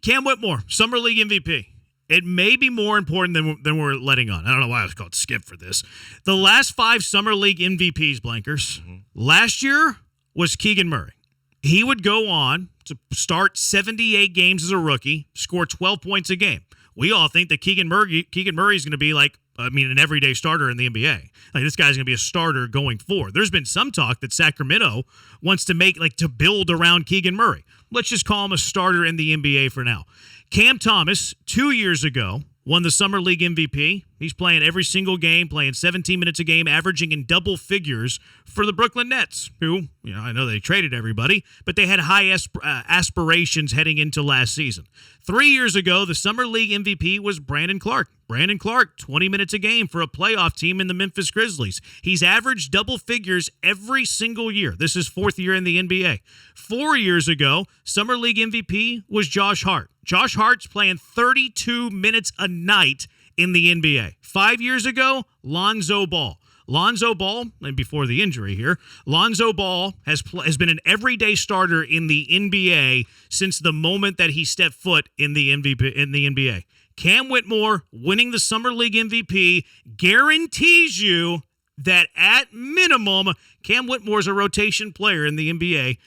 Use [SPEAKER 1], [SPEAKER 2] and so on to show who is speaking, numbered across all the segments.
[SPEAKER 1] Cam Whitmore, Summer League MVP. It may be more important than we're letting on. I don't know why I was called Skip for this. The last 5 Summer League MVPs, Blankers, last year was Keegan Murray. He would go on to start 78 games as a rookie, score 12 points a game. We all think that Keegan Murray is going to be an everyday starter in the NBA. Like, this guy's going to be a starter going forward. There's been some talk that Sacramento wants to build around Keegan Murray. Let's just call him a starter in the NBA for now. Cam Thomas, 2 years ago, won the Summer League MVP. He's playing every single game, playing 17 minutes a game, averaging in double figures for the Brooklyn Nets, who, I know they traded everybody, but they had high aspirations heading into last season. 3 years ago, the Summer League MVP was Brandon Clark. Brandon Clark, 20 minutes a game for a playoff team in the Memphis Grizzlies. He's averaged double figures every single year. This is 4th year in the NBA. 4 years ago, Summer League MVP was Josh Hart. Josh Hart's playing 32 minutes a night in the NBA. 5 years ago, Lonzo Ball. Lonzo Ball, and before the injury here, Lonzo Ball has been an everyday starter in the NBA since the moment that he stepped foot in the NBA. Cam Whitmore winning the Summer League MVP guarantees you that at minimum, Cam Whitmore's a rotation player in the NBA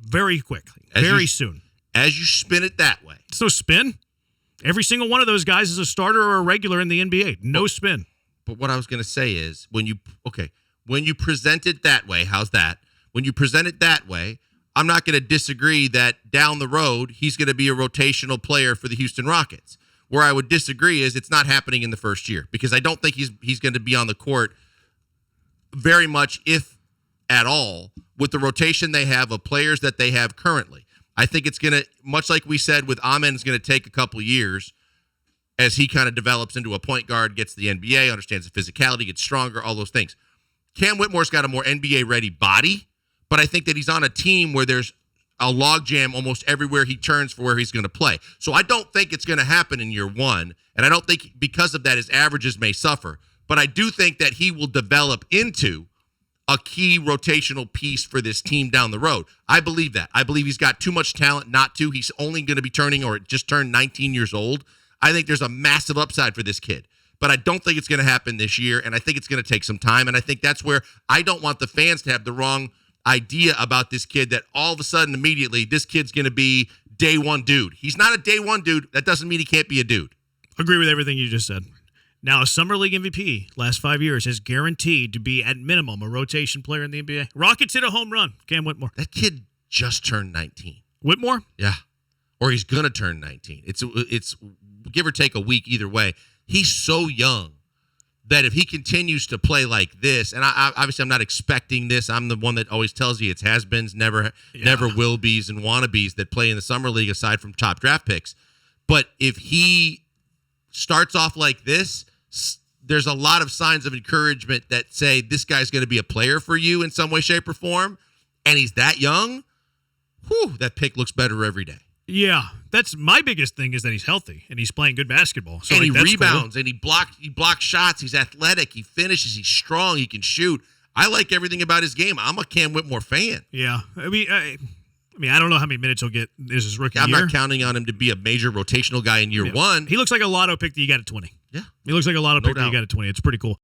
[SPEAKER 1] very quickly, soon.
[SPEAKER 2] As you spin it that way.
[SPEAKER 1] So spin. Every single one of those guys is a starter or a regular in the NBA. No spin.
[SPEAKER 2] But what I was going to say is when you present it that way, how's that? When you present it that way, I'm not going to disagree that down the road he's going to be a rotational player for the Houston Rockets. Where I would disagree is it's not happening in the first year because I don't think he's going to be on the court very much, if at all, with the rotation they have of players that they have currently. I think it's going to, much like we said with Amen, it's going to take a couple of years as he kind of develops into a point guard, gets the NBA, understands the physicality, gets stronger, all those things. Cam Whitmore's got a more NBA-ready body, but I think that he's on a team where there's a logjam almost everywhere he turns for where he's going to play. So I don't think it's going to happen in year one, and I don't think because of that his averages may suffer. But I do think that he will develop into a key rotational piece for this team down the road. I believe that. I believe he's got too much talent not to. He's only going to be turning or just turned 19 years old. I think there's a massive upside for this kid. But I don't think it's going to happen this year, and I think it's going to take some time. And I think that's where I don't want the fans to have the wrong idea about this kid that all of a sudden, immediately, this kid's going to be day one dude. He's not a day one dude. That doesn't mean he can't be a dude.
[SPEAKER 1] Agree with everything you just said. Now, a Summer League MVP last 5 years is guaranteed to be, at minimum, a rotation player in the NBA. Rockets hit a home run. Cam Whitmore.
[SPEAKER 2] That kid just turned 19.
[SPEAKER 1] Whitmore?
[SPEAKER 2] Yeah. Or he's going to turn 19. It's give or take a week either way. He's so young that if he continues to play like this, and obviously I'm not expecting this. I'm the one that always tells you it's has-beens, never will be's, and wannabes that play in the Summer League aside from top draft picks. But if he starts off like this, there's a lot of signs of encouragement that say this guy's going to be a player for you in some way, shape, or form, and he's that young, that pick looks better every day.
[SPEAKER 1] Yeah, that's my biggest thing is that he's healthy and he's playing good basketball. So
[SPEAKER 2] and he rebounds, and he blocks shots. He's athletic. He finishes. He's strong. He can shoot. I like everything about his game. I'm a Cam Whitmore fan.
[SPEAKER 1] Yeah, I mean, I don't know how many minutes he'll get this is rookie year.
[SPEAKER 2] I'm not counting on him to be a major rotational guy in year one.
[SPEAKER 1] He looks like a lotto pick that you got at 20.
[SPEAKER 2] Yeah.
[SPEAKER 1] He looks like a lotto pick that you got at 20. It's pretty cool.